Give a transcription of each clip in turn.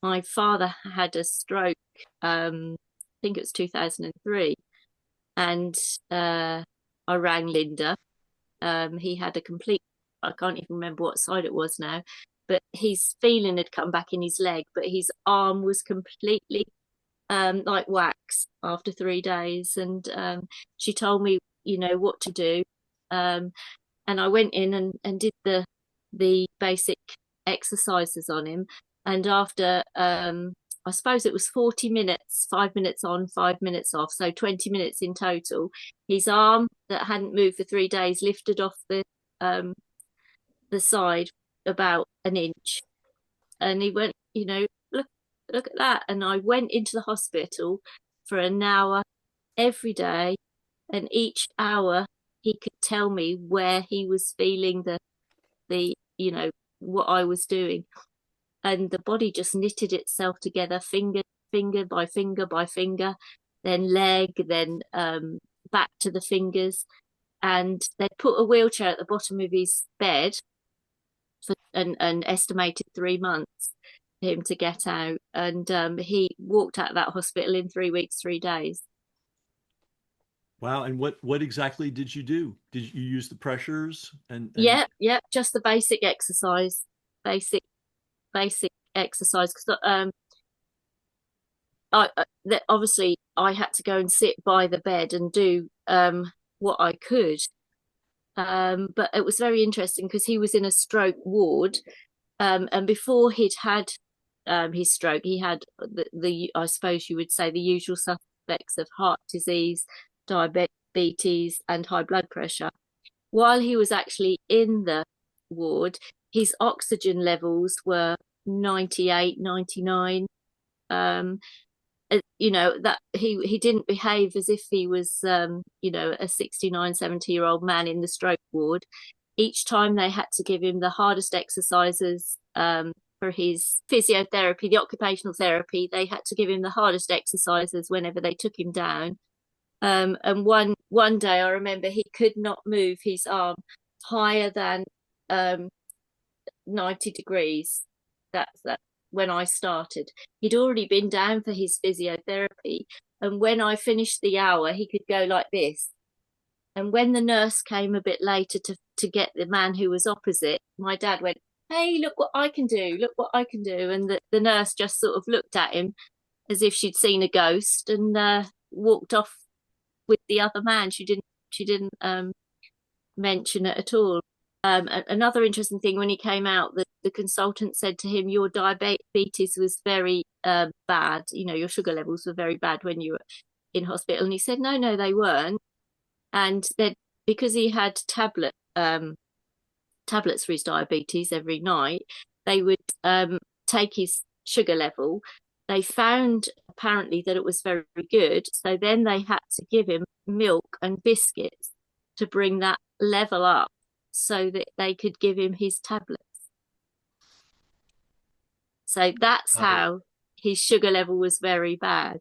my father had a stroke. I think it was 2003, and I rang Linda. He had a complete, I can't even remember what side it was now, but his feeling had come back in his leg, but his arm was completely like wax after 3 days. And she told me, what to do. Um, and I went in and did the basic exercises on him. And after I suppose it was 40 minutes, 5 minutes on, 5 minutes off, so 20 minutes in total, his arm that hadn't moved for 3 days lifted off the side about an inch. And he went, look at that. And I went into the hospital for an hour every day, and each hour he could tell me where he was feeling the what I was doing. And the body just knitted itself together, finger by finger by finger, then leg, then back to the fingers. And they'd put a wheelchair at the bottom of his bed for an estimated 3 months for him to get out. And he walked out of that hospital in 3 weeks, 3 days. Wow. And what exactly did you do? Did you use the pressures and Yeah, just the basic exercise, basic basic exercise. Because obviously I had to go and sit by the bed and do what I could. But it was very interesting because he was in a stroke ward, and before he'd had his stroke, he had the I suppose you would say the usual suspects of heart disease, diabetes, and high blood pressure. While he was actually in the ward, his oxygen levels were 98, 99. Um, that he didn't behave as if he was a 69, 70-year-old man in the stroke ward. Each time they had to give him the hardest exercises for his physiotherapy, the occupational therapy. They had to give him the hardest exercises whenever they took him down. And one day I remember he could not move his arm higher than 90 degrees. That when I started. He'd already been down for his physiotherapy. And when I finished the hour, he could go like this. And when the nurse came a bit later to get the man who was opposite, my dad went, "Hey, look what I can do. Look what I can do." And the nurse just sort of looked at him as if she'd seen a ghost, and walked off with the other man. She didn't mention it at all. Another interesting thing, when he came out, the consultant said to him, "Your diabetes was very bad. Your sugar levels were very bad when you were in hospital." And he said, "No, no, they weren't." And then, because he had tablets for his diabetes every night, they would take his sugar level. They found apparently that it was very good. So then they had to give him milk and biscuits to bring that level up so that they could give him his tablets. So that's uh, how his sugar level was very bad.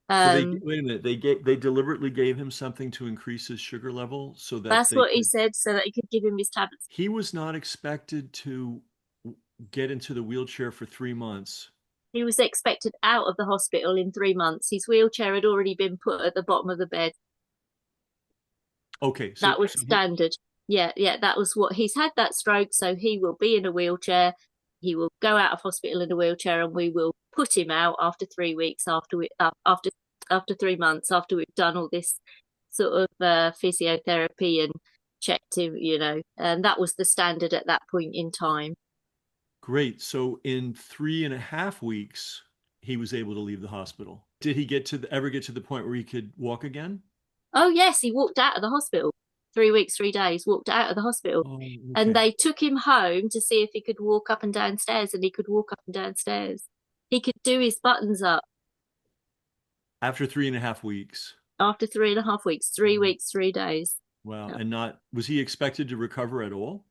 so they Um, wait a minute, they deliberately gave him something to increase his sugar level so that that's they what he could said, so that he could give him his tablets. he was not expected to get into the wheelchair for 3 months. He was expected out of the hospital in 3 months. His wheelchair had already been put at the bottom of the bed. Okay, so That was so he standard. Yeah, that was what he's had, that stroke, so he will be in a wheelchair. He will go out of hospital in a wheelchair, and we will put him out after 3 weeks, after 3 months, after we've done all this sort of physiotherapy and checked him, and that was the standard at that point in time. great. So in 3.5 weeks, he was able to leave the hospital. Did he ever get to the point where he could walk again? Oh yes, he walked out of the hospital. 3 weeks, 3 days, walked out of the hospital. Oh, And okay. they took him home to see if he could walk up and downstairs, and he could walk up and downstairs. He could do his buttons up After 3.5 weeks. after 3.5 weeks, three Wow. weeks, 3 days. Wow. Yeah. And not was he expected to recover at all?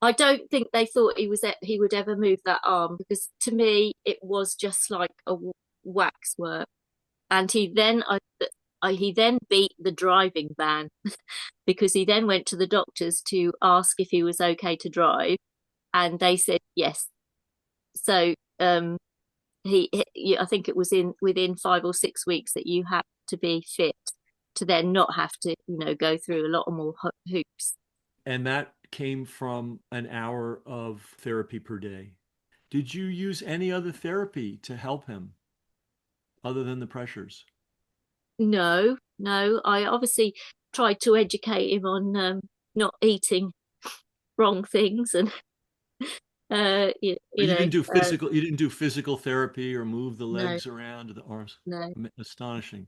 I don't think they thought he would ever move that arm, because to me it was just like a waxwork. And he then beat the driving ban because he then went to the doctors to ask if he was okay to drive, and they said yes. So um, I think it was in within 5 or 6 weeks that you had to be fit to then not have to, go through a lot more hoops. And that came from an hour of therapy per day. Did you use any other therapy to help him other than the pressures? No, no, I obviously tried to educate him on not eating wrong things and But you didn't do physical therapy or move the no, legs around or the arms. no. Astonishing.